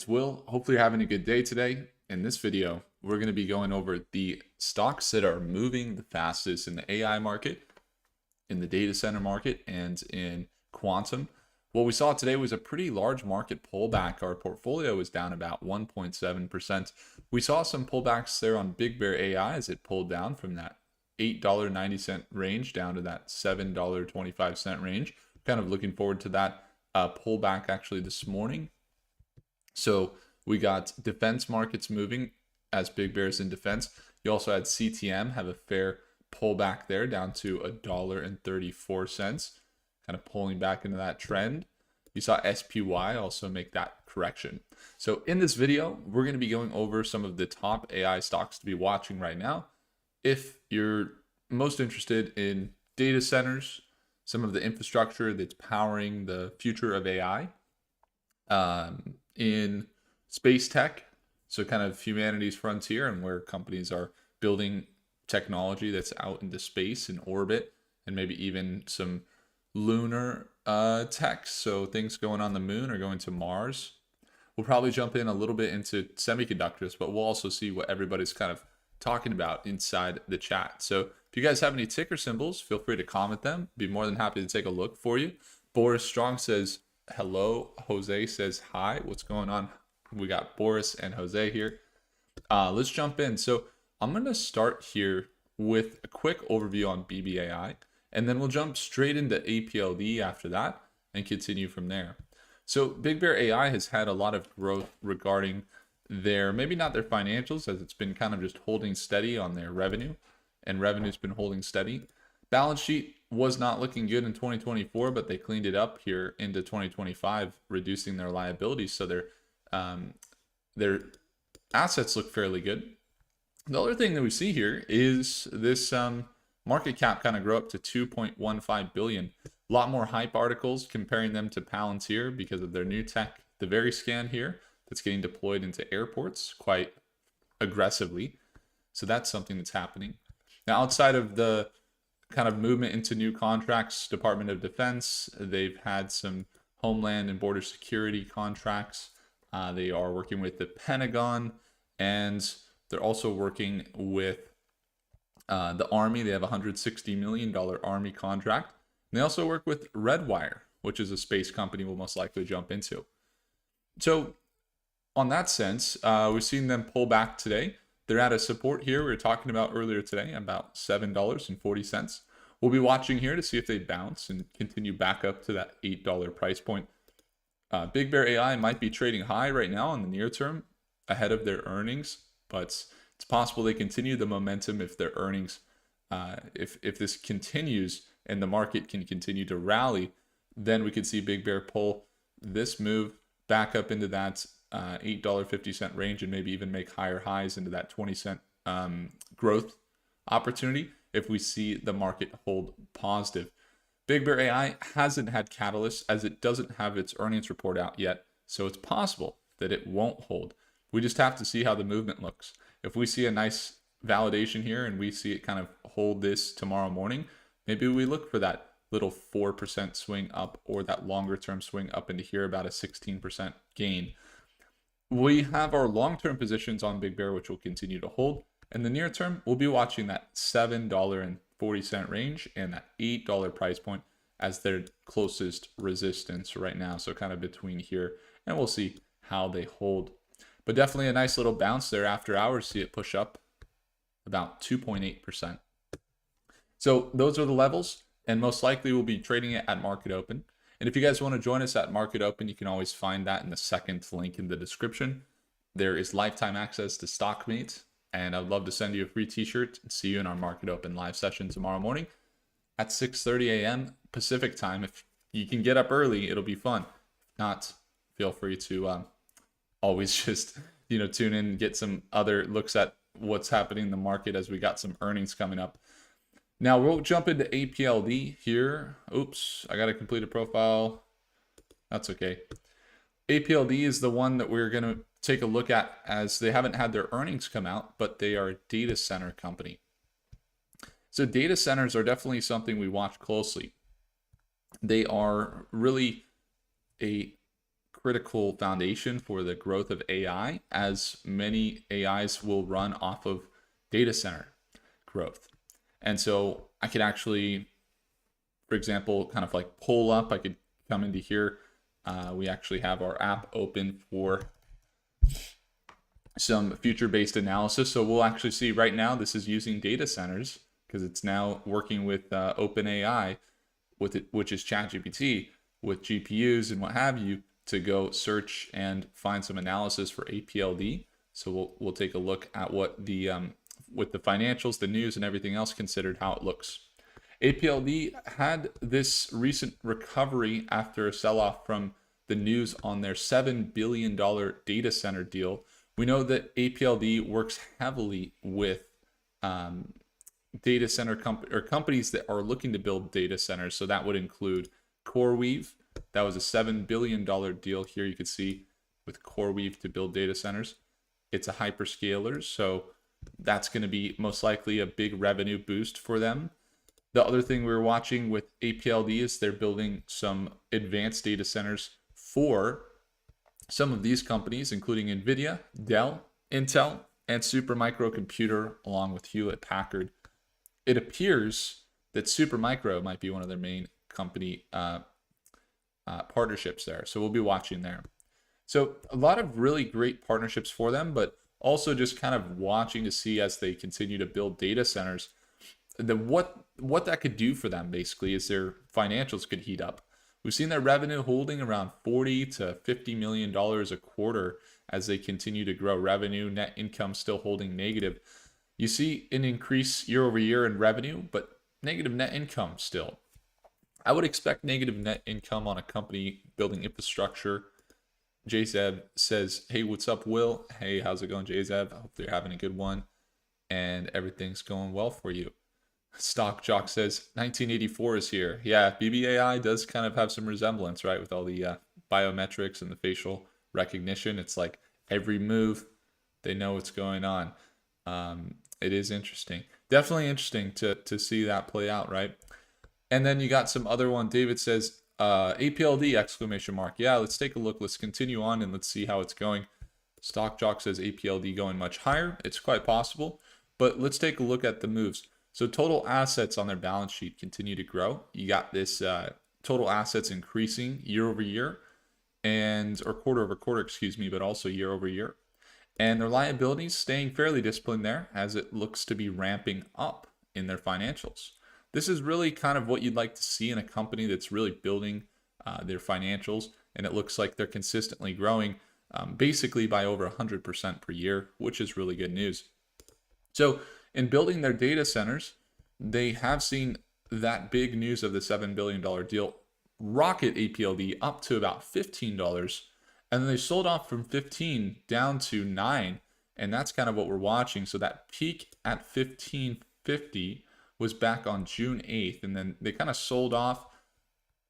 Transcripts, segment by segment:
it's Will. Hopefully you're having a good day today. In this video, we're going to be going over the stocks that are moving the fastest in the AI market, in the data center market, and in quantum. What we saw today was a pretty large market pullback. Our portfolio was down about 1.7%. We saw some pullbacks there on BBAI as it pulled down from that $8.90 range down to that $7.25 range. Kind of looking forward to that pullback actually this morning. So we got defense markets moving as big bears in defense. You also had CTM have a fair pullback there down to $1.34, kind of pulling back into that trend. You saw SPY also make that correction. So in this video, we're going to be going over some of the top AI stocks to be watching right now. If you're most interested in data centers, some of the infrastructure that's powering the future of AI, in space tech, so kind of humanity's frontier and where companies are building technology that's out into space and orbit, and maybe even some lunar tech, so things going on the moon or going to Mars. We'll probably jump in a little bit into semiconductors, but we'll also see what everybody's kind of talking about inside the chat. So if you guys have any ticker symbols, feel free to comment them. Be more than happy to take a look for you. Boris Strong says hello. Jose says hi. What's going on? We got Boris and Jose here. Let's jump in. So I'm going to start here with a quick overview on BBAI, and then we'll jump straight into APLD after that and continue from there. So Big Bear AI has had a lot of growth regarding their, maybe not their financials, as it's been kind of just holding steady on their revenue, and revenue's been holding steady. Balance sheet was not looking good in 2024, but they cleaned it up here into 2025, reducing their liabilities. So their assets look fairly good. The other thing that we see here is this market cap kind of grow up to 2.15 billion. A lot more hype articles comparing them to Palantir because of their new tech, the Very Scan here, that's getting deployed into airports quite aggressively. So that's something that's happening. Now, outside of the kind of movement into new contracts, Department of Defense, they've had some Homeland and Border Security contracts. They are working with the Pentagon, and they're also working with the Army. They have a $160 million Army contract. And they also work with Redwire, which is a space company we'll most likely jump into. So on that sense, we've seen them pull back today. They're at a support here we were talking about earlier today, about $7.40. We'll be watching here to see if they bounce and continue back up to that $8 price point. Big Bear AI might be trading high right now in the near term ahead of their earnings, but it's possible they continue the momentum if their earnings, if this continues and the market can continue to rally, then we could see Big Bear pull this move back up into that $8.50 range and maybe even make higher highs into that 20-cent growth opportunity if we see the market hold positive. Big Bear AI hasn't had catalysts as it doesn't have its earnings report out yet, so it's possible that it won't hold. We just have to see how the movement looks. If we see a nice validation here and we see it kind of hold this tomorrow morning, maybe we look for that little 4% swing up or that longer term swing up into here, about a 16% gain. We have our long-term positions on Big Bear, which will continue to hold. In the near term, we'll be watching that $7.40 range and that $8 price point as their closest resistance right now. So kind of between here, and we'll see how they hold. But definitely a nice little bounce there after hours. See it push up about 2.8%. So those are the levels, and most likely we'll be trading it at market open. And if you guys want to join us at market open, you can always find that in the second link in the description. There is lifetime access to Stockmate, and I'd love to send you a free t-shirt and see you in our market open live session tomorrow morning at 6:30 a.m. Pacific time. If you can get up early, it'll be fun. If not, feel free to always just tune in and get some other looks at what's happening in the market as we got some earnings coming up. Now we'll jump into APLD here. Oops, I got to complete a profile. That's okay. APLD is the one that we're going to take a look at as they haven't had their earnings come out, but they are a data center company. So data centers are definitely something we watch closely. They are really a critical foundation for the growth of AI, as many AIs will run off of data center growth. And so I could actually, for example, kind of like pull up, I could come into here. We actually have our app open for some future-based analysis. So we'll actually see right now, this is using data centers because it's now working with OpenAI, with it, which is ChatGPT, with GPUs and what have you, to go search and find some analysis for APLD. So we'll take a look at what the with the financials, the news, and everything else considered, how it looks. APLD had this recent recovery after a sell-off from the news on their $7 billion data center deal. We know that APLD works heavily with data center companies that are looking to build data centers. So that would include CoreWeave. That was a $7 billion deal here. You can see with CoreWeave to build data centers. It's a hyperscaler, so that's going to be most likely a big revenue boost for them. The other thing we're watching with APLD is they're building some advanced data centers for some of these companies, including NVIDIA, Dell, Intel, and Supermicro Computer, along with Hewlett Packard. It appears that Supermicro might be one of their main company partnerships there. So we'll be watching there. So a lot of really great partnerships for them, but also just kind of watching to see as they continue to build data centers, what that could do for them basically is their financials could heat up. We've seen their revenue holding around $40 to $50 million a quarter as they continue to grow revenue, net income still holding negative. You see an increase year over year in revenue, but negative net income still. I would expect negative net income on a company building infrastructure. JZev says, hey, what's up, Will? Hey, how's it going, JZev? I hope you're having a good one and everything's going well for you. Stock Jock says 1984 is here. Yeah, BBAI does kind of have some resemblance, right? With all the biometrics and the facial recognition. It's like every move, they know what's going on. It is interesting. Definitely interesting to see that play out, right? And then you got some other one. David says, APLD exclamation mark. Yeah, let's take a look. Let's continue on and let's see how it's going. Stock Jock says APLD going much higher. It's quite possible, but let's take a look at the moves. So total assets on their balance sheet continue to grow. You got this total assets increasing year over year or quarter over quarter, excuse me, but also year over year. And their liabilities staying fairly disciplined there as it looks to be ramping up in their financials. This is really kind of what you'd like to see in a company that's really building their financials. And it looks like they're consistently growing basically by over 100% per year, which is really good news. So in building their data centers, they have seen that big news of the $7 billion deal rocket APLD up to about $15. And then they sold off from 15 down to 9. And that's kind of what we're watching. So that peak at 15.50 was back on June 8th. And then they kind of sold off,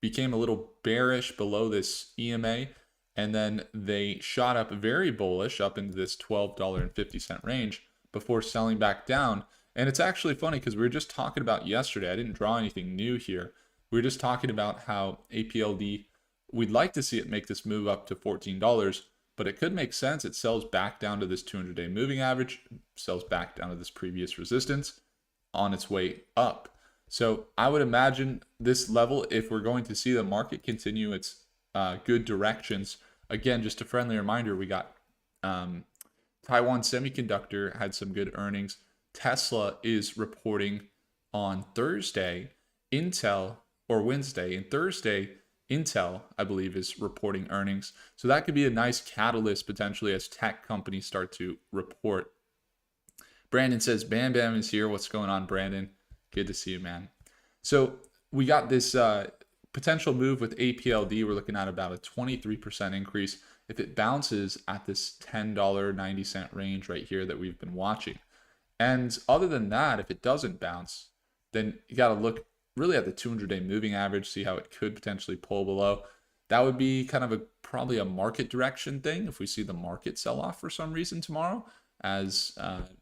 became a little bearish below this EMA. And then they shot up very bullish up into this $12.50 range before selling back down. And it's actually funny because we were just talking about yesterday. I didn't draw anything new here. We were just talking about how APLD, we'd like to see it make this move up to $14, but it could make sense. It sells back down to this 200-day moving average, sells back down to this previous resistance on its way up. So I would imagine this level, if we're going to see the market continue its good directions, again, just a friendly reminder, we got Taiwan Semiconductor had some good earnings. Tesla is reporting on Thursday. Wednesday and Thursday, Intel, I believe, is reporting earnings. So that could be a nice catalyst potentially as tech companies start to report. Brandon says, Bam Bam is here. What's going on, Brandon? Good to see you, man. So we got this potential move with APLD. We're looking at about a 23% increase if it bounces at this $10.90 range right here that we've been watching. And other than that, if it doesn't bounce, then you got to look really at the 200-day moving average, see how it could potentially pull below. That would be kind of probably a market direction thing if we see the market sell off for some reason tomorrow, as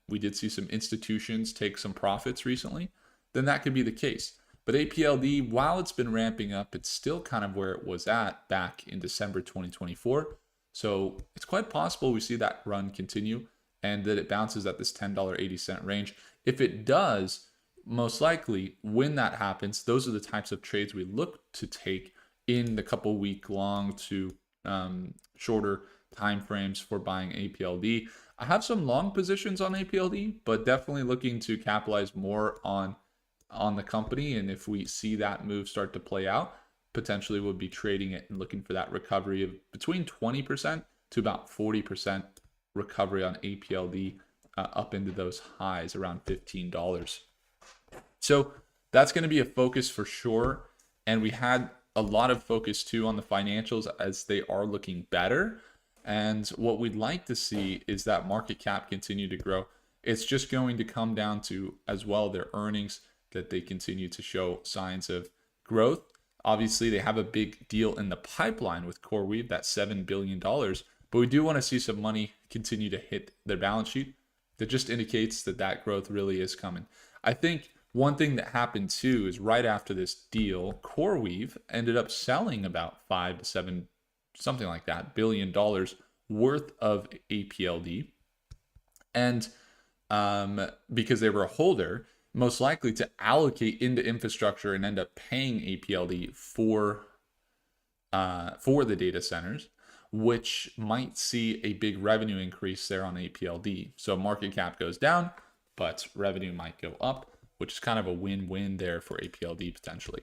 we did see some institutions take some profits recently, then that could be the case. But APLD, while it's been ramping up, it's still kind of where it was at back in December 2024. So it's quite possible we see that run continue and that it bounces at this $10.80 range. If it does, most likely when that happens, those are the types of trades we look to take in the couple week long to shorter time frames for buying APLD. I have some long positions on APLD, but definitely looking to capitalize more on the company. And if we see that move start to play out, potentially we'll be trading it and looking for that recovery of between 20% to about 40% recovery on APLD up into those highs around $15. So that's going to be a focus for sure. And we had a lot of focus too on the financials as they are looking better. And what we'd like to see is that market cap continue to grow. It's just going to come down to as well their earnings, that they continue to show signs of growth. Obviously, they have a big deal in the pipeline with CoreWeave, that $7 billion. But we do want to see some money continue to hit their balance sheet. That just indicates that that growth really is coming. I think one thing that happened too is right after this deal, CoreWeave ended up selling about 5 to 7, something like that, $1 billion worth of APLD. And because they were a holder, most likely to allocate into infrastructure and end up paying APLD for the data centers, which might see a big revenue increase there on APLD. So market cap goes down, but revenue might go up, which is kind of a win-win there for APLD potentially.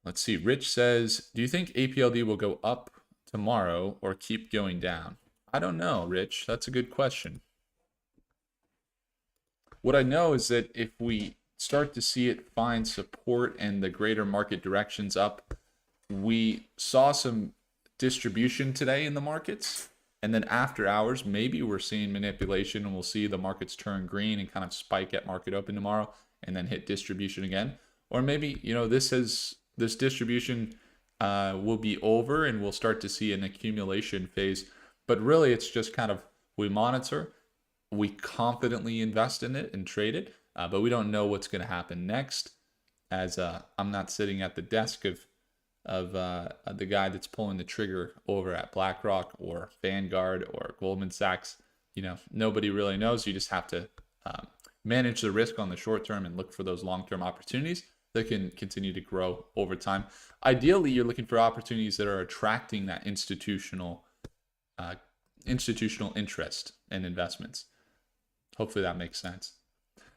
Let's see. Rich says, do you think APLD will go up tomorrow or keep going down? I don't know, Rich. That's a good question. What I know is that if we start to see it find support and the greater market directions up, we saw some distribution today in the markets. And then after hours, maybe we're seeing manipulation and we'll see the markets turn green and kind of spike at market open tomorrow and then hit distribution again. Or maybe, this distribution will be over and we'll start to see an accumulation phase. But really, it's just kind of, we monitor, we confidently invest in it and trade it, but we don't know what's going to happen next, as I'm not sitting at the desk of the guy that's pulling the trigger over at BlackRock or Vanguard or Goldman Sachs. Nobody really knows. You just have to manage the risk on the short term and look for those long-term opportunities that can continue to grow over time. Ideally, you're looking for opportunities that are attracting that institutional interest in investments. Hopefully that makes sense.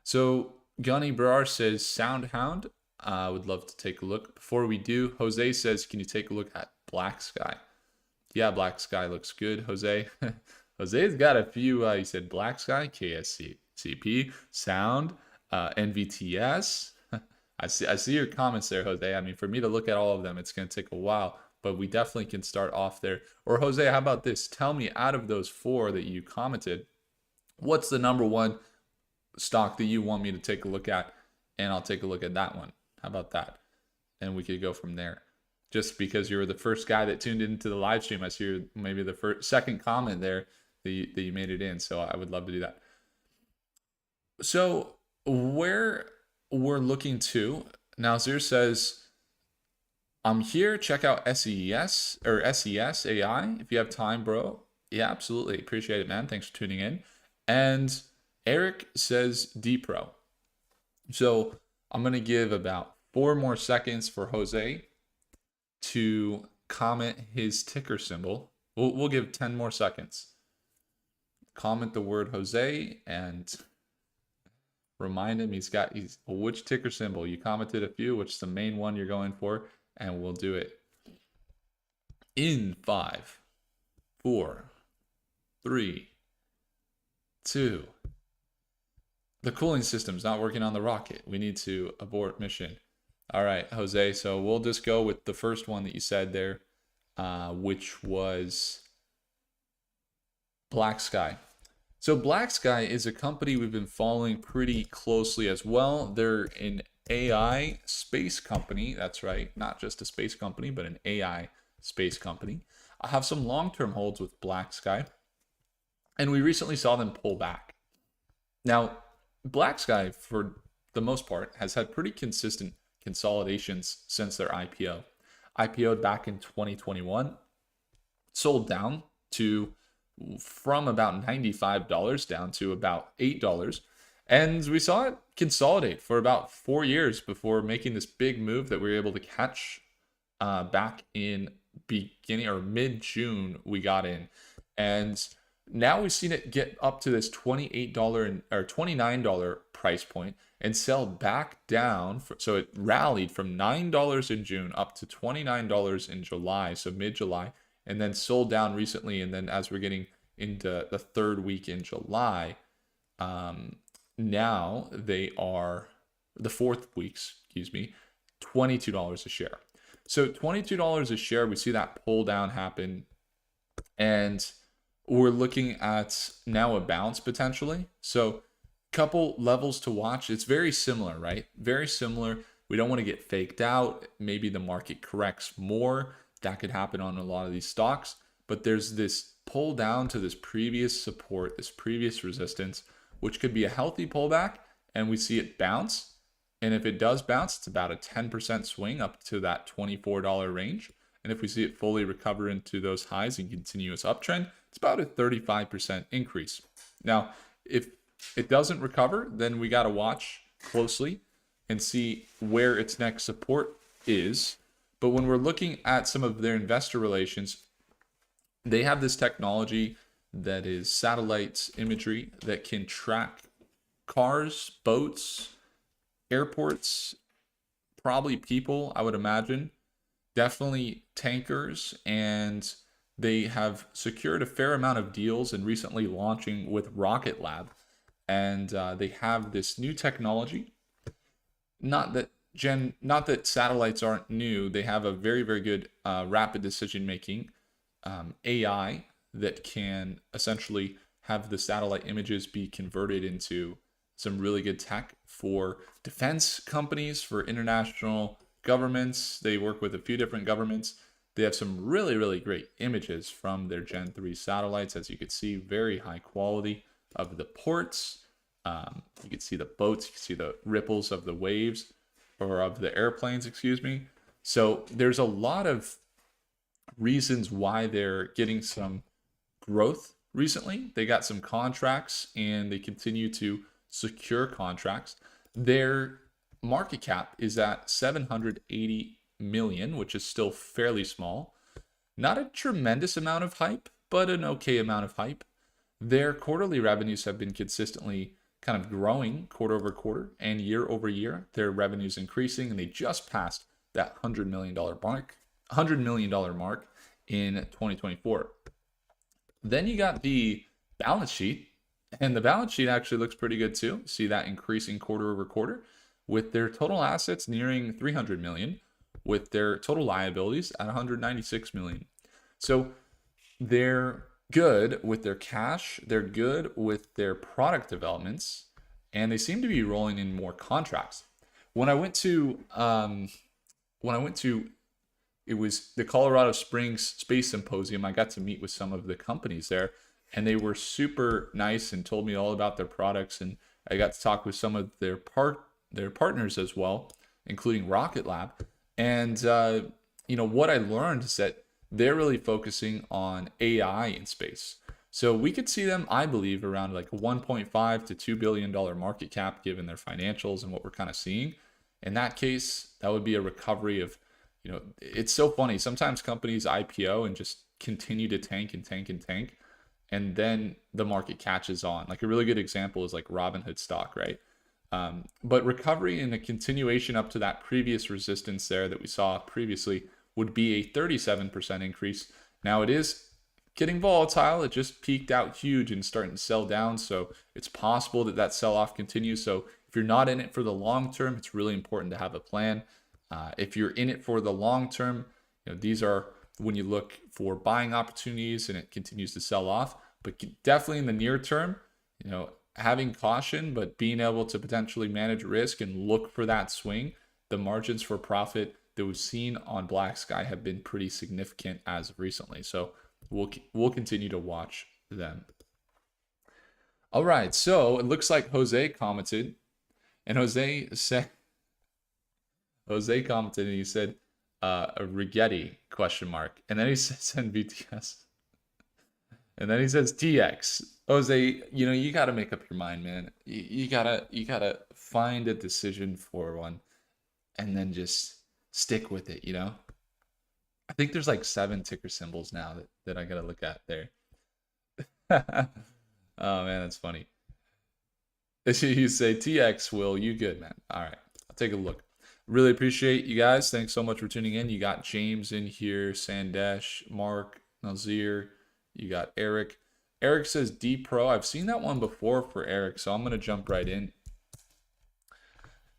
So Gunny Brar says SoundHound. I would love to take a look. Before we do, Jose says, can you take a look at Black Sky? Yeah, Black Sky looks good, Jose. Jose's got a few, he said Black Sky, KSCP, Sound, NVTS. I see your comments there, Jose. I mean, for me to look at all of them, it's going to take a while, but we definitely can start off there. Or Jose, how about this? Tell me, out of those 4 that you commented, what's the number 1 stock that you want me to take a look at? And I'll take a look at that one. How about that? And we could go from there. Just because you were the first guy that tuned into the live stream, I see maybe the second comment there that you made it in. So I would love to do that. So where we're looking to, now Zir says, I'm here, check out SES or SES AI if you have time, bro. Yeah, absolutely. Appreciate it, man. Thanks for tuning in. And Eric says DPro. So I'm going to give about 4 more seconds for Jose to comment his ticker symbol. We'll give 10 more seconds. Comment the word Jose and remind him he's which ticker symbol. You commented a few, which is the main one you're going for, and we'll do it in 5, 4, 3, 2. The cooling system's not working on the rocket. We need to abort mission. All right, Jose. So we'll just go with the first one that you said there, which was Black Sky. So Black Sky is a company we've been following pretty closely as well. They're an AI space company. That's right. Not just a space company, but an AI space company. I have some long-term holds with Black Sky, and we recently saw them pull back. Now, Black Sky, for the most part, has had pretty consistent consolidations since their IPO. IPO'd back in 2021, sold down to from about $95 down to about $8. And we saw it consolidate for about 4 years before making this big move that we were able to catch back in beginning or mid-June we got in. And now we've seen it get up to this $28 or $29 price point and sell back down. So it rallied from $9 in June up to $29 in July, so mid-July, and then sold down recently. And then as we're getting into the third week in July, now they are the fourth weeks, $22 a share. So $22 a share, we see that pull down happen, and we're looking at now a bounce potentially. So couple levels to watch. It's very similar, right? Very similar. We don't want to get faked out. Maybe the market corrects more. That could happen on a lot of these stocks, but there's this pull down to this previous support, this previous resistance, which could be a healthy pullback, and we see it bounce. And if it does bounce, it's about a 10% swing up to that $24 range. And if we see it fully recover into those highs and continuous uptrend, it's about a 35% increase. Now, if it doesn't recover, then we got to watch closely and see where its next support is. But when we're looking at some of their investor relations, they have this technology that is satellite imagery that can track cars, boats, airports, probably people, I would imagine, definitely tankers, and they have secured a fair amount of deals and recently launching with Rocket Lab. And they have this new technology. Not that satellites aren't new. They have a very, very good rapid decision making AI that can essentially have the satellite images be converted into some really good tech for defense companies, for international governments. They work with a few different governments. They have some really, really great images from their Gen 3 satellites. As you can see, very high quality of the ports. You can see the boats, you can see the ripples of the waves, or of the airplanes, So there's a lot of reasons why they're getting some growth recently. They got some contracts and they continue to secure contracts. Their market cap is at 780 million, which is still fairly small. Not a tremendous amount of hype, but an okay amount of hype. Their quarterly revenues have been consistently kind of growing quarter over quarter and year over year. Their revenues increasing, and they just passed that $100 million mark in 2024. Then you got the balance sheet, and the balance sheet actually looks pretty good too. See that increasing quarter over quarter, with their total assets nearing 300 million, with their total liabilities at 196 million. So they're good with their cash, they're good with their product developments, and they seem to be rolling in more contracts. When I went to it was the Colorado Springs Space Symposium, I got to meet with some of the companies there, and they were super nice and told me all about their products, and I got to talk with some of their partners as well, including Rocket Lab. And what I learned is that they're really focusing on AI in space. So we could see them, I believe, around like a $1.5 to $2 billion market cap, given their financials and what we're kind of seeing. In that case, that would be a recovery of, it's so funny. Sometimes companies IPO and just continue to tank and tank and tank, and then the market catches on. Like a really good example is like Robinhood stock, right? But recovery and a continuation up to that previous resistance there that we saw previously would be a 37% increase. Now it is getting volatile. It just peaked out huge and starting to sell down. So it's possible that sell-off continues. So if you're not in it for the long term, it's really important to have a plan. If you're in it for the long term, these are when you look for buying opportunities and it continues to sell off. But definitely in the near term, having caution, but being able to potentially manage risk and look for that swing. The margins for profit that we've seen on Black Sky have been pretty significant as of recently. So we'll continue to watch them. All right, so it looks like Jose commented, And Jose commented and he said, a Rigetti question mark. And then he says NVTS. And then he says TX. Jose, you got to make up your mind, man. You gotta find a decision for one and then just stick with it, I think there's like 7 ticker symbols now that I gotta look at there. Oh man, that's funny. You say TX, Will, you good, man. All right, I'll take a look. Really appreciate you guys. Thanks so much for tuning in. You got James in here, Sandesh, Mark, Nazir. You got Eric. Eric says D Pro. I've seen that one before for Eric, so I'm going to jump right in.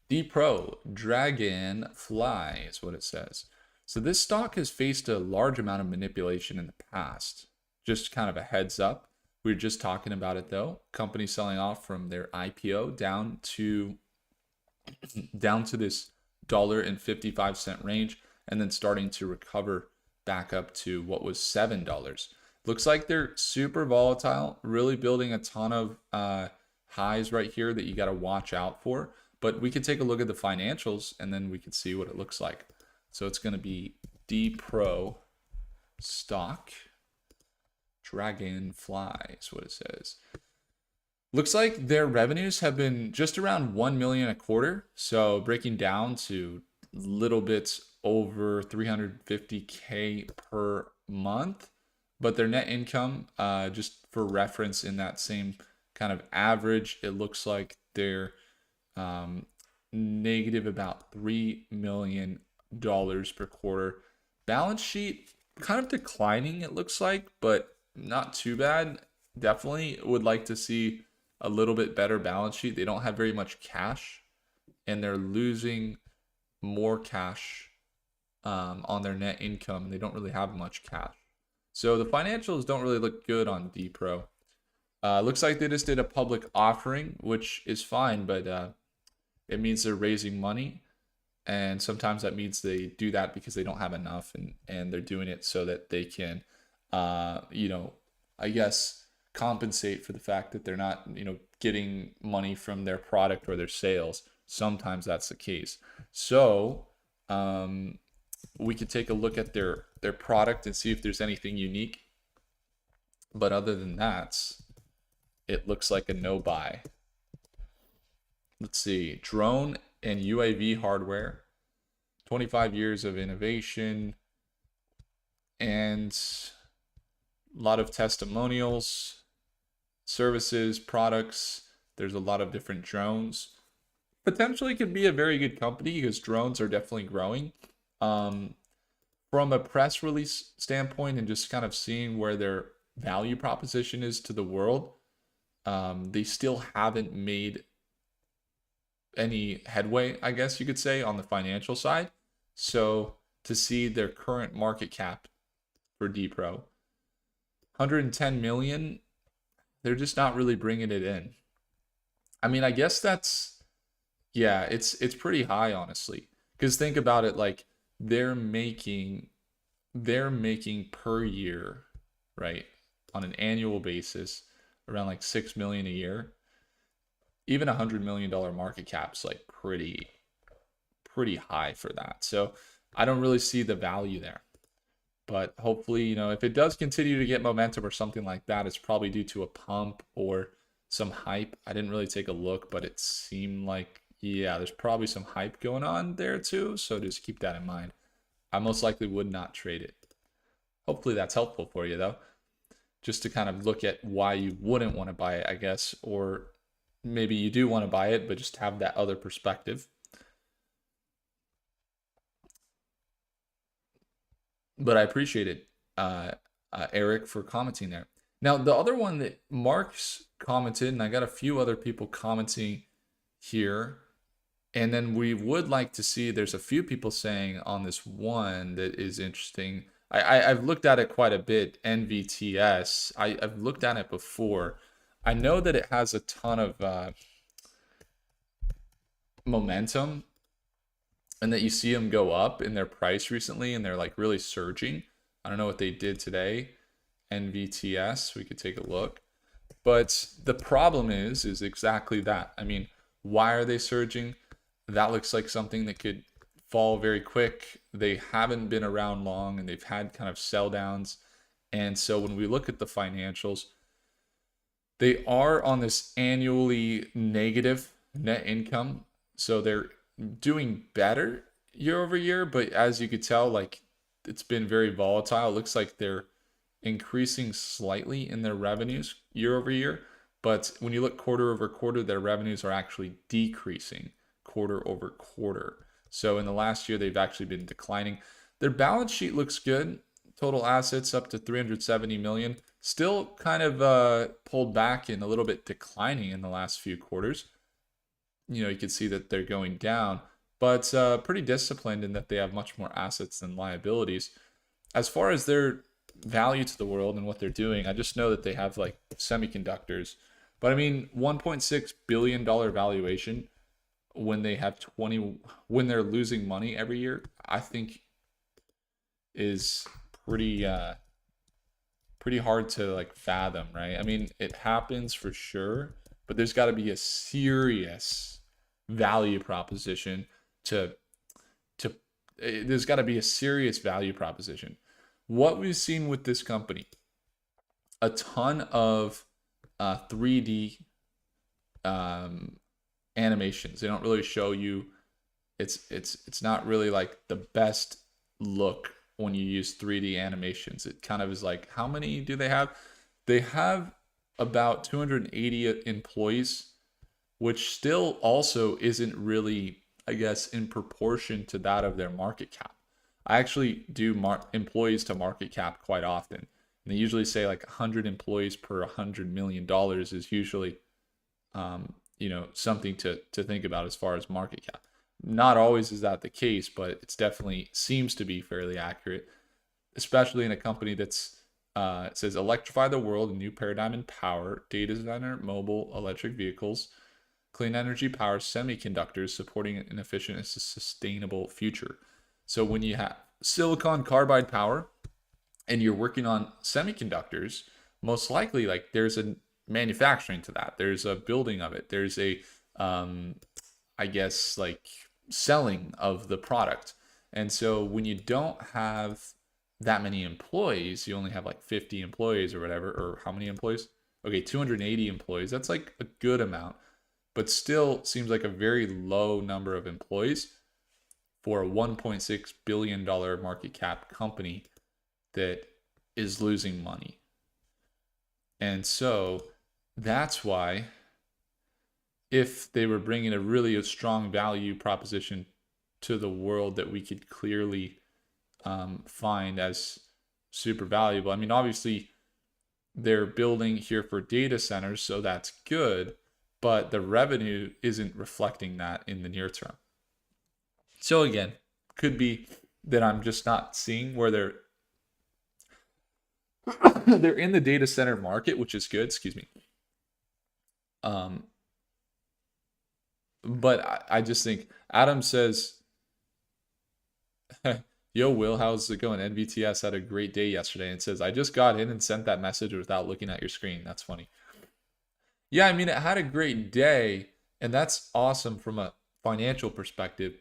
D Pro Dragonfly is what it says. So this stock has faced a large amount of manipulation in the past. Just kind of a heads up. We were just talking about it though. Company selling off from their IPO down to this $1.55 range, and then starting to recover back up to what was $7. Looks like they're super volatile, really building a ton of highs right here that you got to watch out for. But we could take a look at the financials and then we could see what it looks like. So it's going to be D Pro stock Dragonfly is what it says. Looks like their revenues have been just around 1 million a quarter. So breaking down to little bits over 350K per month. But their net income, just for reference, in that same kind of average, it looks like they're negative about $3 million per quarter. Balance sheet kind of declining, it looks like, but not too bad. Definitely would like to see a little bit better balance sheet. They don't have very much cash, and they're losing more cash on their net income. They don't really have much cash. So the financials don't really look good on D Pro. Looks like they just did a public offering, which is fine, but it means they're raising money. And sometimes that means they do that because they don't have enough, and they're doing it so that they can, I guess, compensate for the fact that they're not, getting money from their product or their sales. Sometimes that's the case. So we could take a look at their product and see if there's anything unique. But other than that, it looks like a no buy. Let's see. Drone and UAV hardware. 25 years of innovation. And a lot of testimonials, services, products. There's a lot of different drones. Potentially could be a very good company because drones are definitely growing. From a press release standpoint and just kind of seeing where their value proposition is to the world, they still haven't made any headway, I guess you could say, on the financial side. So to see their current market cap for D Pro, 110 million, they're just not really bringing it in. I mean, I guess that's, yeah, it's pretty high, honestly. Because think about it, like they're making per year, right, on an annual basis, around like 6 million a year. Even $100 million market cap's like pretty high for that. So I don't really see the value there. But hopefully, if it does continue to get momentum or something like that, it's probably due to a pump or some hype. I didn't really take a look, but it seemed like, yeah, there's probably some hype going on there too. So just keep that in mind. I most likely would not trade it. Hopefully that's helpful for you though. Just to kind of look at why you wouldn't want to buy it, I guess, or maybe you do want to buy it, but just have that other perspective. But I appreciate it, Eric, for commenting there. Now, the other one that Mark's commented, and I got a few other people commenting here, and then we would like to see, there's a few people saying on this one that is interesting. I've looked at it quite a bit, NVTS. I've looked at it before. I know that it has a ton of momentum, and that you see them go up in their price recently, and they're like really surging. I don't know what they did today. NVTS, we could take a look. But the problem is exactly that. I mean, Why are they surging? That looks like something that could fall very quick. They haven't been around long and they've had kind of sell downs. And so when we look at the financials, they are on this annually negative net income. So they're doing better year over year, but as you could tell, like it's been very volatile. It looks like they're increasing slightly in their revenues year over year, but when you look quarter over quarter, their revenues are actually decreasing quarter over quarter. So in the last year, they've actually been declining. Their balance sheet looks good. Total assets up to 370 million. Still kind of pulled back and a little bit declining in the last few quarters. You know, you can see that they're going down, but pretty disciplined in that they have much more assets than liabilities. As far as their value to the world and what they're doing, I just know that they have like semiconductors. But I mean, $1.6 billion valuation when they have when they're losing money every year, I think is pretty hard to like fathom, right? I mean, it happens for sure, but there's got to be a serious value proposition to there's got to be a serious value proposition. What we've seen with this company, a ton of 3D animations. They don't really show you. It's not really like the best look when you use 3D animations. It kind of is like, how many do they have? They have about 280 employees, which still also isn't really, I guess, in proportion to that of their market cap. I actually do employees to market cap quite often. And they usually say like 100 employees per $100 million is usually, you know, something to think about as far as market cap. Not always is that the case, but it's definitely seems to be fairly accurate, especially in a company that's it says electrify the world, a new paradigm in power, data center, mobile, electric vehicles, clean energy power, semiconductors, supporting an efficient and sustainable future. So when you have silicon carbide power and you're working on semiconductors, most likely like there's a manufacturing to that. There's a building of it. There's a, I guess like selling of the product. And so when you don't have that many employees, you only have like 50 employees or whatever, or how many employees? Okay, 280 employees. That's like a good amount, but still seems like a very low number of employees for a $1.6 billion market cap company that is losing money. And so that's why if they were bringing a really strong value proposition to the world that we could clearly find as super valuable. I mean, obviously they're building here for data centers, so that's good, but the revenue isn't reflecting that in the near term. So again, could be that I'm just not seeing where they're they're in the data center market, which is good, excuse me. But I just think Adam says, yo, Will, how's it going? NVTS had a great day yesterday and says, I just got in and sent that message without looking at your screen. That's funny. Yeah, I mean, it had a great day, and that's awesome from a financial perspective.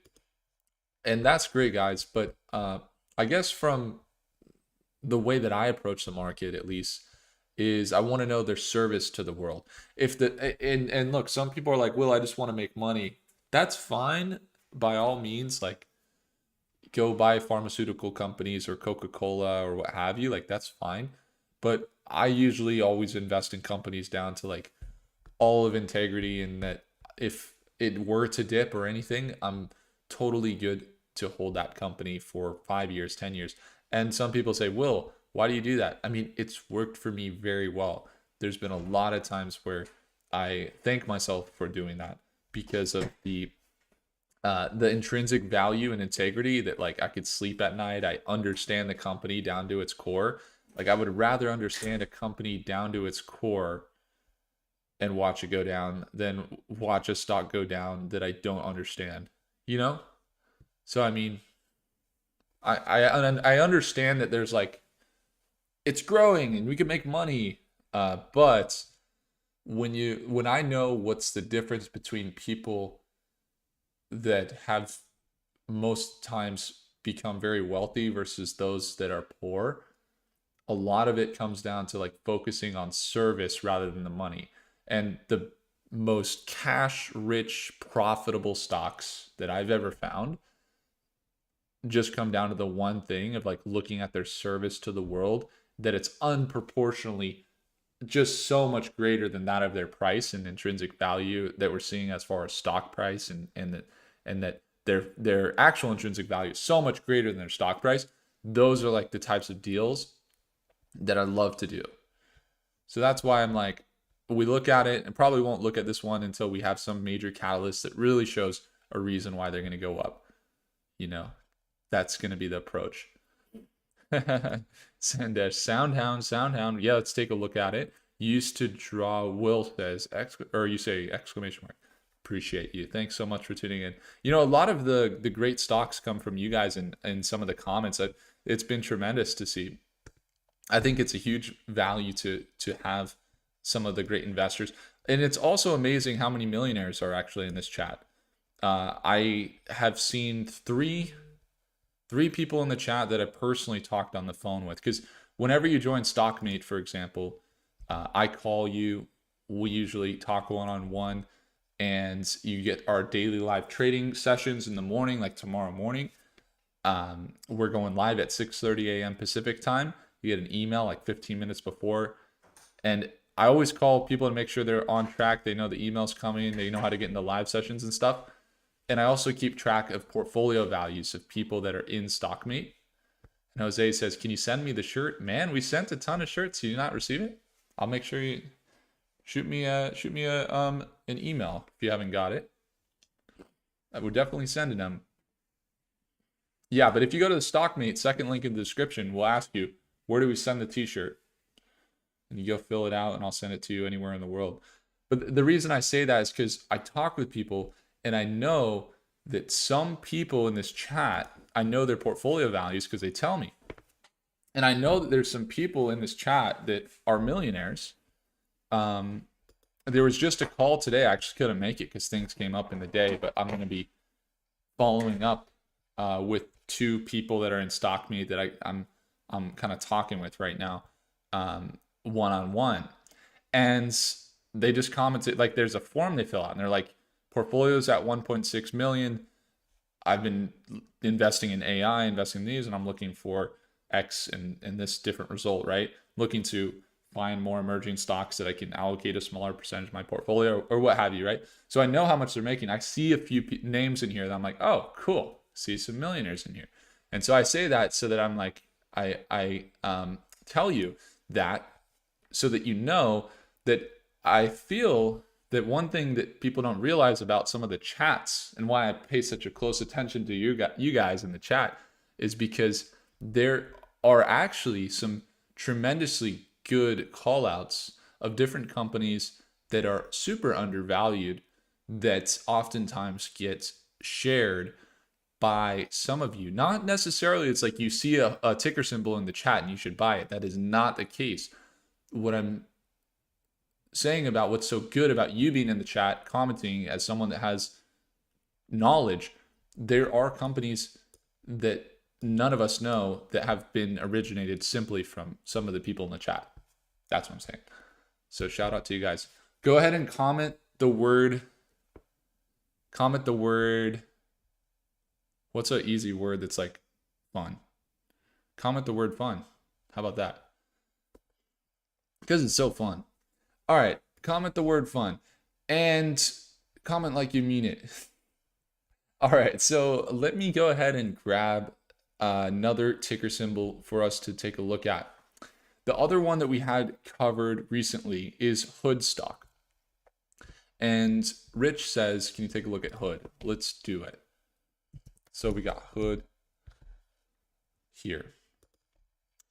And that's great, guys. But I guess from the way that I approach the market, at least, is I want to know their service to the world. If the and look, some people are like, Will, I just want to make money. That's fine by all means. Like, go buy pharmaceutical companies or Coca-Cola or what have you. Like, that's fine. But I usually always invest in companies down to like all of integrity, and that if it were to dip or anything, I'm totally good to hold that company for 5 years, 10 years. And some people say, Will, why do you do that? I mean, it's worked for me very well. There's been a lot of times where I thank myself for doing that because of the intrinsic value and integrity that like I could sleep at night. I understand the company down to its core. Like I would rather understand a company down to its core and watch it go down than watch a stock go down that I don't understand, you know? So, I mean, I understand that there's like, it's growing and we can make money, but when I know what's the difference between people that have most times become very wealthy versus those that are poor, a lot of it comes down to like focusing on service rather than the money. And the most cash rich, profitable stocks that I've ever found just come down to the one thing of like looking at their service to the world, that it's unproportionally just so much greater than that of their price and intrinsic value that we're seeing as far as stock price, and that their actual intrinsic value is so much greater than their stock price. Those are like the types of deals that I love to do. So that's why I'm like, we look at it, and probably won't look at this one until we have some major catalyst that really shows a reason why they're going to go up. You know, that's going to be the approach. Sandesh, SoundHound. Yeah, let's take a look at it. Used to draw, Will says, or you say exclamation mark. Appreciate you. Thanks so much for tuning in. You know, a lot of the great stocks come from you guys and some of the comments. It's been tremendous to see. I think it's a huge value to have some of the great investors. And it's also amazing how many millionaires are actually in this chat. I have seen three people in the chat that I personally talked on the phone with. Because whenever you join Stockmate, for example, I call you. We usually talk one-on-one, and you get our daily live trading sessions in the morning, like tomorrow morning. We're going live at 6:30 a.m. Pacific time. You get an email like 15 minutes before. And I always call people to make sure they're on track. They know the email's coming. They know how to get into live sessions and stuff. And I also keep track of portfolio values of people that are in Stockmate. And Jose says, can you send me the shirt? Man, we sent a ton of shirts. Did you not receive it? I'll make sure you shoot me an email if you haven't got it. We're definitely sending them. Yeah, but if you go to the Stockmate, second link in the description, we'll ask you, where do we send the t-shirt? And you go fill it out, and I'll send it to you anywhere in the world. But the reason I say that is because I talk with people, and I know that some people in this chat, I know their portfolio values because they tell me. And I know that there's some people in this chat that are millionaires. There was just a call today. I actually couldn't make it because things came up in the day, but I'm going to be following up with two people that are in Stockmate that I'm kind of talking with right now, one-on-one. And they just commented, like, there's a form they fill out, and they're like, portfolios at 1.6 million. I've been investing in AI, investing in these, and I'm looking for X and this different result, right? Looking to find more emerging stocks that I can allocate a smaller percentage of my portfolio or what have you, right? So I know how much they're making. I see a few names in here that I'm like, oh, cool. See some millionaires in here. And so I say that so that I'm like, I tell you that so that you know that I feel that one thing that people don't realize about some of the chats, and why I pay such a close attention to you guys in the chat, is because there are actually some tremendously good call outs of different companies that are super undervalued that oftentimes get shared by some of you. Not necessarily it's like you see a ticker symbol in the chat and you should buy it. That is not the case. What I'm saying about what's so good about you being in the chat, commenting as someone that has knowledge, there are companies that none of us know that have been originated simply from some of the people in the chat. That's what I'm saying. So shout out to you guys. Go ahead and comment the word. What's an easy word that's like fun? Comment the word fun. How about that? Because it's so fun. All right, comment the word fun and comment like you mean it. All right, so let me go ahead and grab another ticker symbol for us to take a look at. The other one that we had covered recently is HOOD stock. And Rich says, can you take a look at HOOD? Let's do it. So we got HOOD here.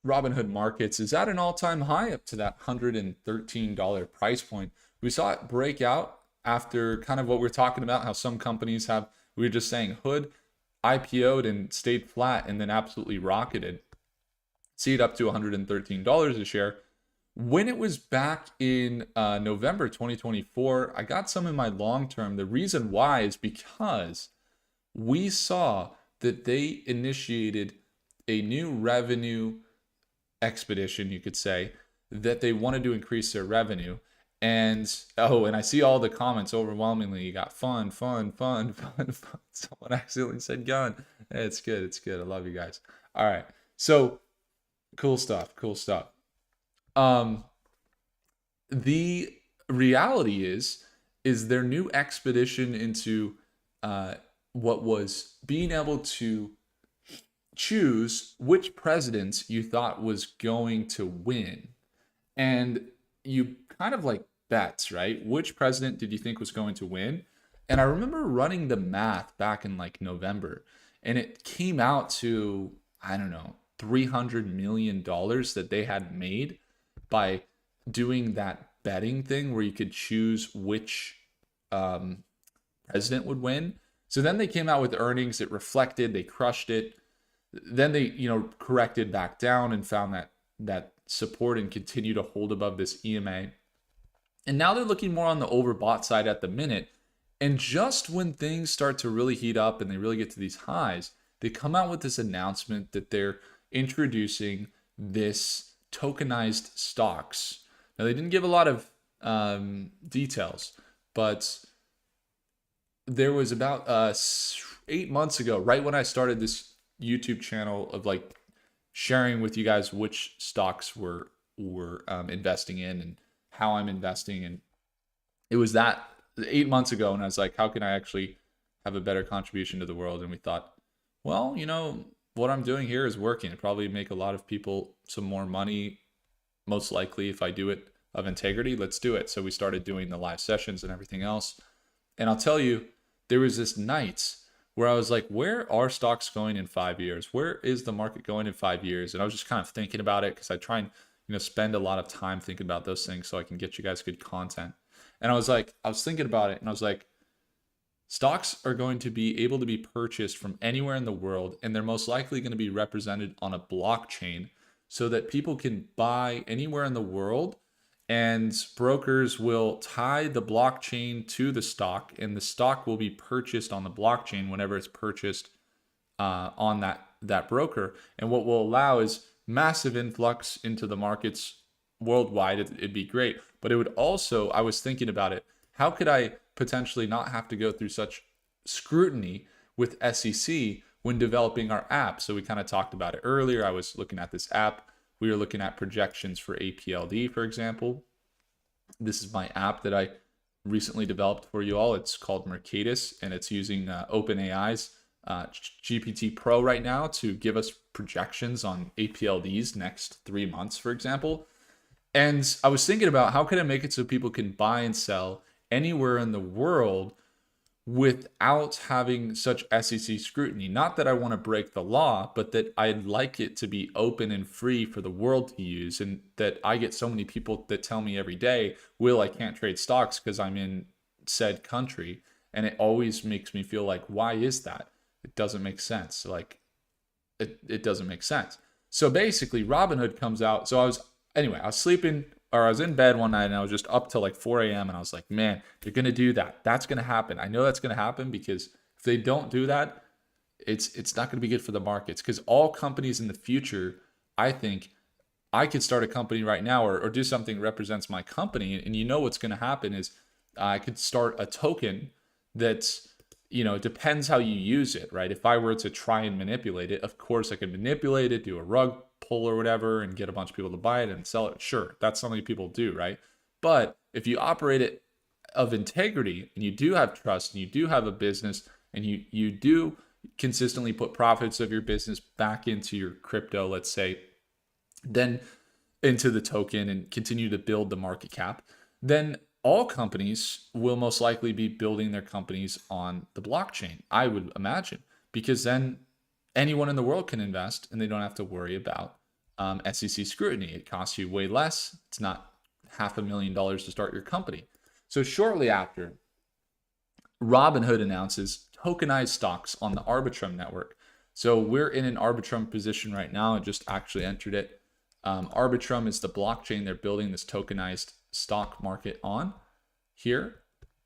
Robinhood Markets is at an all-time high up to that $113 price point. We saw it break out after kind of what we're talking about, how some companies have, we were just saying HOOD IPO'd and stayed flat and then absolutely rocketed. See it up to $113 a share. When it was back in November 2024, I got some in my long term. The reason why is because we saw that they initiated a new revenue expedition, you could say, that they wanted to increase their revenue. And and I see all the comments overwhelmingly. You got fun, fun, fun, fun, fun. Someone accidentally said gun. Hey, it's good. It's good. I love you guys. All right. So cool stuff. Cool stuff. The reality is their new expedition into what was being able to choose which president you thought was going to win. And you kind of like bets, right? Which president did you think was going to win? And I remember running the math back in like November, and it came out to, I don't know, $300 million that they had made by doing that betting thing where you could choose which president would win. So then they came out with earnings. It reflected, they crushed it. Then they, corrected back down and found that support and continue to hold above this EMA. And now they're looking more on the overbought side at the minute. And just when things start to really heat up and they really get to these highs, they come out with this announcement that they're introducing this tokenized stocks. Now, they didn't give a lot of details, but there was about 8 months ago, right when I started this YouTube channel of like sharing with you guys which stocks we're investing in and how I'm investing. And it was that 8 months ago, and I was like, how can I actually have a better contribution to the world? And we thought, well, what I'm doing here is working. It probably make a lot of people some more money, most likely if I do it of integrity. Let's do it. So we started doing the live sessions and everything else. And I'll tell you, there was this night where I was like, where are stocks going in 5 years? Where is the market going in 5 years? And I was just kind of thinking about it because I try and spend a lot of time thinking about those things so I can get you guys good content. And I was thinking about it, and I was like, stocks are going to be able to be purchased from anywhere in the world, and they're most likely going to be represented on a blockchain so that people can buy anywhere in the world, and brokers will tie the blockchain to the stock, and the stock will be purchased on the blockchain whenever it's purchased on that broker. And what will allow is massive influx into the markets worldwide. It'd be great. But it would also, I was thinking about it, how could I potentially not have to go through such scrutiny with SEC when developing our app? So we kind of talked about it earlier. I was looking at this app. We were looking at projections for APLD, for example. This is my app that I recently developed for you all. It's called Mercatus, and it's using OpenAI's GPT Pro right now to give us projections on APLD's next 3 months, for example. And I was thinking about how can I make it so people can buy and sell anywhere in the world without having such SEC scrutiny. Not that I want to break the law, but that I'd like it to be open and free for the world to use. And that I get so many people that tell me every day, Will, I can't trade stocks because I'm in said country. And it always makes me feel like, why is that? It doesn't make sense. Like, it doesn't make sense. So basically, Robinhood comes out. So I was sleeping, or I was in bed one night, and I was just up till like 4 a.m. And I was like, man, you're going to do that. That's going to happen. I know that's going to happen because if they don't do that, it's not going to be good for the markets. Because all companies in the future, I think I could start a company right now or do something that represents my company. And what's going to happen is I could start a token that's, it depends how you use it, right? If I were to try and manipulate it, of course I could manipulate it, do a rug pull or whatever, and get a bunch of people to buy it and sell it. Sure, that's something people do, right? But if you operate it of integrity, and you do have trust, and you do have a business, and you do consistently put profits of your business back into your crypto, let's say, then into the token and continue to build the market cap, then all companies will most likely be building their companies on the blockchain, I would imagine, because then anyone in the world can invest and they don't have to worry about SEC scrutiny. It costs you way less. It's not $500,000 to start your company. So shortly after, Robinhood announces tokenized stocks on the Arbitrum network. So we're in an Arbitrum position right now. I just actually entered it Arbitrum is the blockchain they're building this tokenized stock market on here.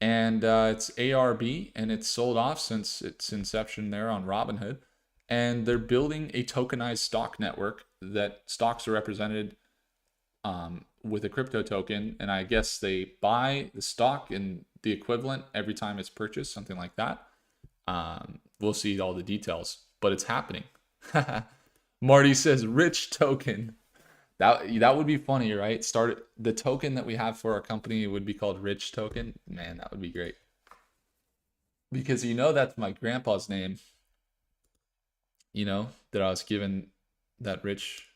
And it's ARB, and it's sold off since its inception there on Robinhood. And they're building a tokenized stock network that stocks are represented with a crypto token. And I guess they buy the stock and the equivalent every time it's purchased, something like that. We'll see all the details, but it's happening. Marty says rich token. That would be funny, right? The token that we have for our company would be called Rich Token. Man, that would be great. Because that's my grandpa's name. That I was given that Rich,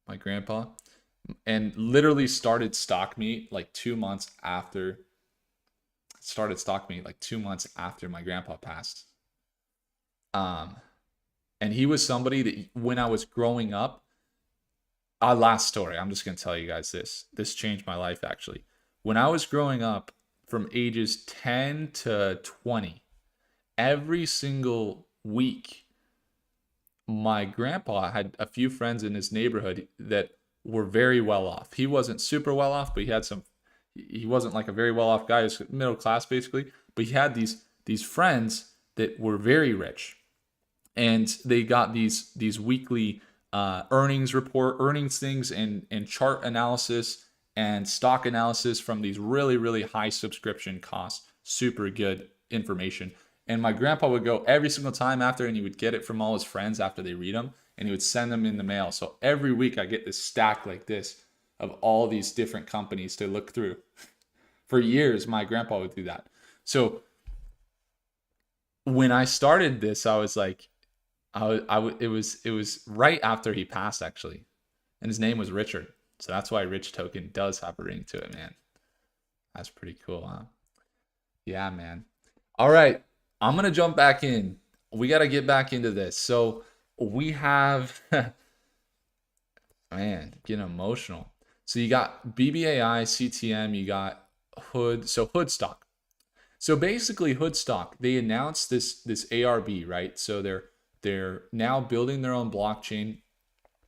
my grandpa. And literally started Stock Me like 2 months after. Started Stock Me like 2 months after my grandpa passed. And he was somebody that when I was growing up, last story, I'm just going to tell you guys this. This changed my life, actually. When I was growing up from ages 10 to 20, every single week, my grandpa had a few friends in his neighborhood that were very well off. He wasn't super well off, but he wasn't like a very well off guy. He was middle class, basically. But he had these friends that were very rich. And they got these weekly earnings things and chart analysis and stock analysis from these really, really high subscription costs. Super good information. And my grandpa would go every single time after, and he would get it from all his friends after they read them, and he would send them in the mail. So every week I get this stack like this of all these different companies to look through. For years, my grandpa would do that. So when I started this, I was like, it was right after he passed, actually, and his name was Richard, so that's why Rich Token does have a ring to it, man. That's pretty cool, huh? Yeah, man. All right, I'm gonna jump back in. We got to get back into this. So we have, man, getting emotional. So you got BBAI, CTM, you got Hood. So Hood stock. So basically, Hood stock, they announced this ARB, right? So they're now building their own blockchain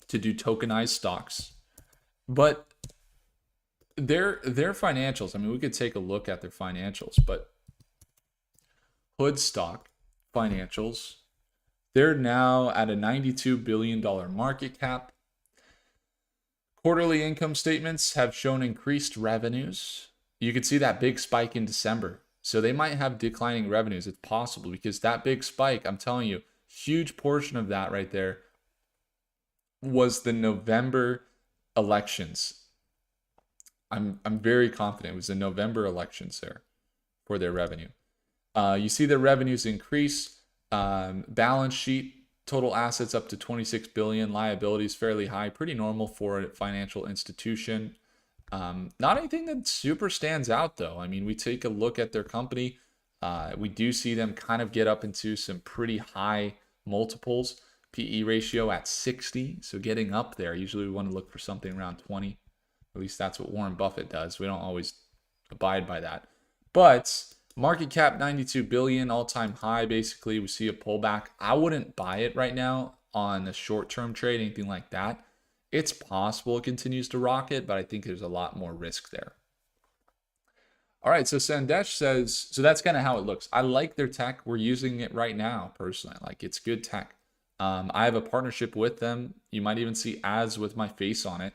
to do tokenized stocks. But their financials, I mean, we could take a look at their financials, but Hood stock financials, they're now at a $92 billion market cap. Quarterly income statements have shown increased revenues. You could see that big spike in December. So they might have declining revenues. It's possible because that big spike, I'm telling you, huge portion of that right there was the November elections. I'm very confident it was the November elections there for their revenue. You see their revenues increase. Balance sheet, total assets up to 26 billion. Liabilities fairly high, pretty normal for a financial institution. Not anything that super stands out though. I mean, we take a look at their company. We do see them kind of get up into some pretty high multiples. PE ratio at 60, so getting up there. Usually we want to look for something around 20. At least that's what Warren Buffett does. We don't always abide by that. But market cap 92 billion, all-time high basically. We see a pullback. I wouldn't buy it right now on a short-term trade, anything like that. It's possible it continues to rocket, but I think there's a lot more risk there. All right, so Sandesh says, so that's kind of how it looks. I like their tech. We're using it right now, personally. Like, it's good tech. I have a partnership with them. You might even see ads with my face on it.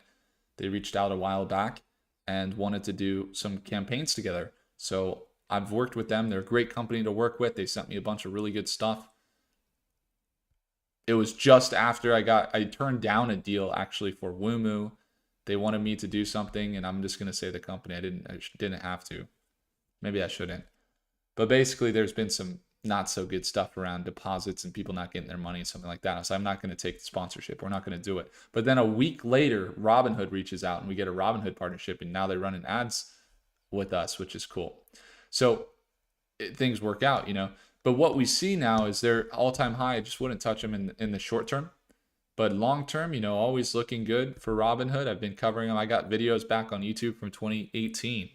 They reached out a while back and wanted to do some campaigns together. So I've worked with them. They're a great company to work with. They sent me a bunch of really good stuff. It was just after I turned down a deal actually for Woomoo. They wanted me to do something, and I'm just going to say the company. I didn't have to. Maybe I shouldn't. But basically, there's been some not so good stuff around deposits and people not getting their money and something like that. So I'm not going to take the sponsorship. We're not going to do it. But then a week later, Robinhood reaches out and we get a Robinhood partnership, and now they're running ads with us, which is cool. So things work out, you know. But what we see now is their all-time high. I just wouldn't touch them in the short term. But long term, you know, always looking good for Robinhood. I've been covering them. I got videos back on YouTube from 2018.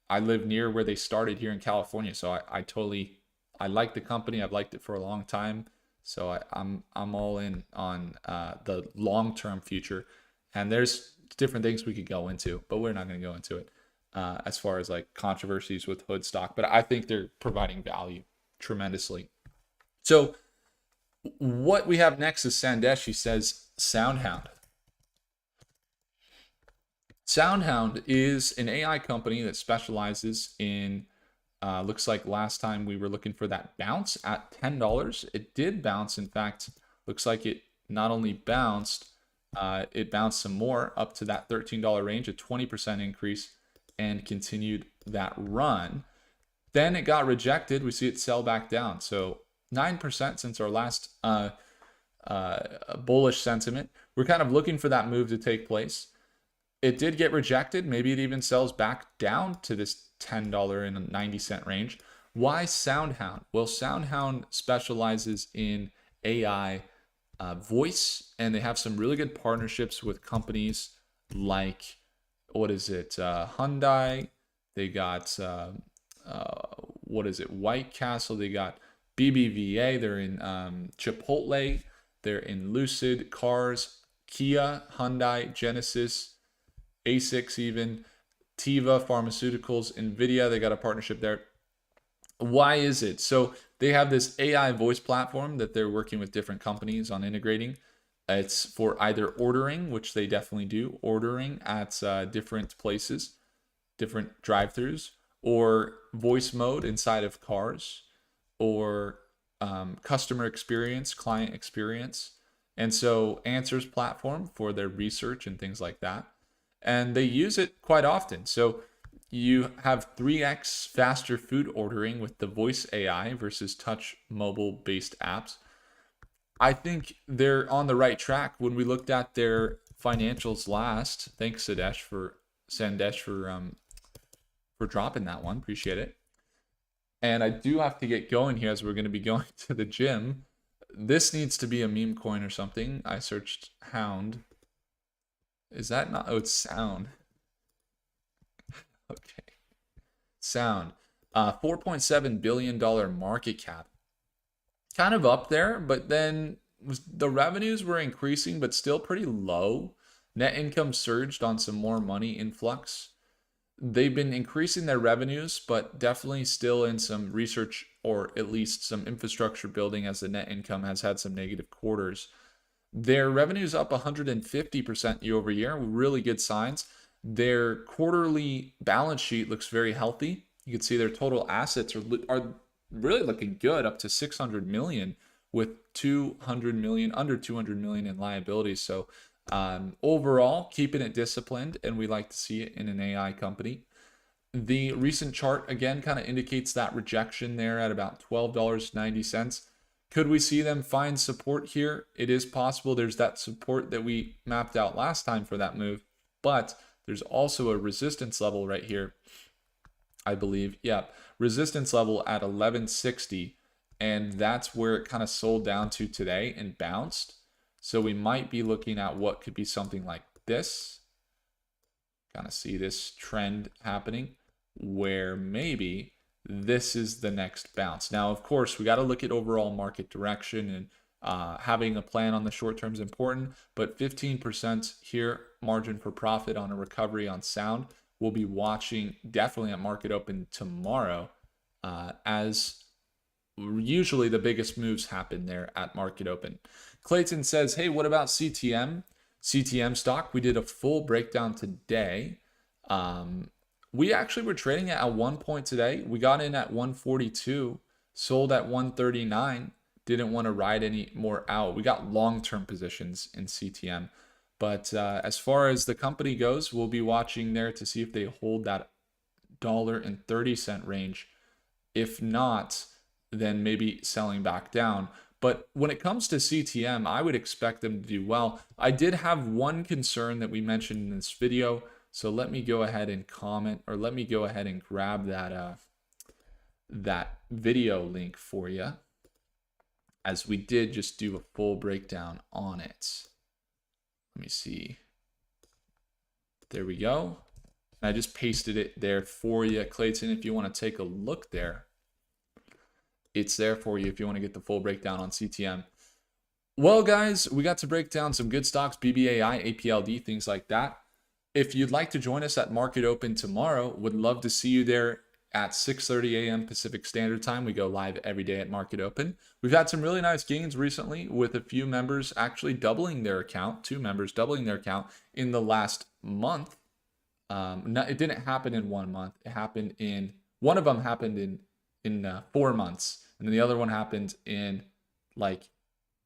I live near where they started here in California. So I like the company. I've liked it for a long time. So I'm all in on the long-term future, and there's different things we could go into, but we're not going to go into it as far as like controversies with Hood stock. But I think they're providing value tremendously. So what we have next is Sandesh. He says SoundHound. SoundHound is an AI company that specializes in, looks like last time we were looking for that bounce at $10. It did bounce. In fact, looks like it not only bounced, it bounced some more up to that $13 range, a 20% increase, and continued that run. Then it got rejected. We see it sell back down. So 9% since our last bullish sentiment. We're kind of looking for that move to take place. It did get rejected. Maybe it even sells back down to this $10.90 range. Why SoundHound? Well, SoundHound specializes in AI voice, and they have some really good partnerships with companies like, what is it? Hyundai. They got, what is it? White Castle. They got BBVA. They're in Chipotle. They're in Lucid, Cars, Kia, Hyundai, Genesis, ASICS even, Teva Pharmaceuticals, NVIDIA. They got a partnership there. Why is it? So they have this AI voice platform that they're working with different companies on integrating. It's for either ordering, which they definitely do, ordering at different places, different drive-thrus, or voice mode inside of cars, or customer experience, client experience. And so Answers platform for their research and things like that. And they use it quite often. So you have 3x faster food ordering with the voice AI versus touch mobile based apps. I think they're on the right track. When we looked at their financials last, thanks Sandesh for dropping that one. Appreciate it. And I do have to get going here as we're going to be going to the gym. This needs to be a meme coin or something. I searched Hound. Is that not? Oh, it's Sound. Okay. Sound. $4.7 billion market cap. Kind of up there, but then the revenues were increasing, but still pretty low. Net income surged on some more money influx. They've been increasing their revenues, but definitely still in some research or at least some infrastructure building, as the net income has had some negative quarters. Their revenue's up 150% year over year. Really good signs. Their quarterly balance sheet looks very healthy. You can see their total assets are really looking good, up to 600 million with 200 million, under 200 million in liabilities. So overall, keeping it disciplined, and we like to see it in an AI company. The recent chart again kind of indicates that rejection there at about $12.90. Could we see them find support here? It is possible. There's that support that we mapped out last time for that move, but there's also a resistance level right here, I believe. Yeah, resistance level at 1160, and that's where it kind of sold down to today and bounced. So we might be looking at what could be something like this. Kind of see this trend happening where maybe this is the next bounce. Now, of course, we got to look at overall market direction, and having a plan on the short term is important, but 15% here, margin for profit on a recovery on Sound. We'll be watching definitely at market open tomorrow, as usually the biggest moves happen there at market open. Clayton says, hey, what about CTM? CTM stock, we did a full breakdown today. We actually were trading it at one point today. We got in at 142, sold at 139. Didn't want to ride any more out. We got long-term positions in CTM. But as far as the company goes, we'll be watching there to see if they hold that $1.30 range. If not, then maybe selling back down. But when it comes to CTM, I would expect them to do well. I did have one concern that we mentioned in this video. So let me go ahead and comment, or let me go ahead and grab that that video link for you, as we did just do a full breakdown on it. Let me see. There we go. I just pasted it there for you, Clayton, if you want to take a look there. It's there for you if you want to get the full breakdown on CTM. Well, guys, we got to break down some good stocks, BBAI, APLD, things like that. If you'd like to join us at Market Open tomorrow, would love to see you there at 6:30 a.m. Pacific Standard Time. We go live every day at Market Open. We've had some really nice gains recently with a few members actually doubling their account, 2 members doubling their account in the last month. It didn't happen in 1 month. It happened in, one of them happened in 4 months, and then the other one happened in like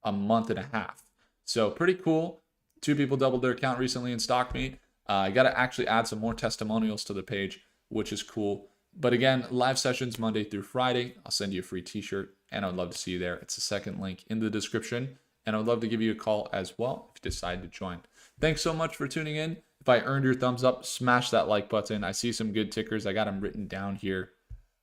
a month and a half. So pretty cool. 2 people doubled their account recently in stock meet. I got to actually add some more testimonials to the page, which is cool. But again, live sessions Monday through Friday. I'll send you a free t-shirt, and I'd love to see you there. It's the second link in the description, and I'd love to give you a call as well if you decide to join. Thanks so much for tuning in. If I earned your thumbs up, smash that like button. I see some good tickers. I got them written down here.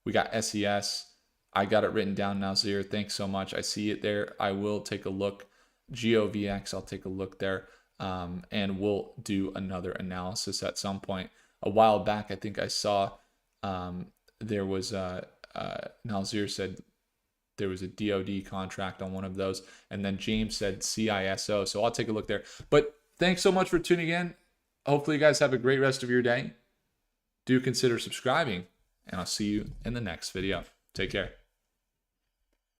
We got SES. I got it written down now, Zir. Thanks so much. I see it there. I will take a look. GOVX, I'll take a look there. And we'll do another analysis at some point. A while back, I think I saw there was Nalzir said there was a DoD contract on one of those, and then James said CISO. So I'll take a look there. But thanks so much for tuning in. Hopefully you guys have a great rest of your day. Do consider subscribing, and I'll see you in the next video. Take care.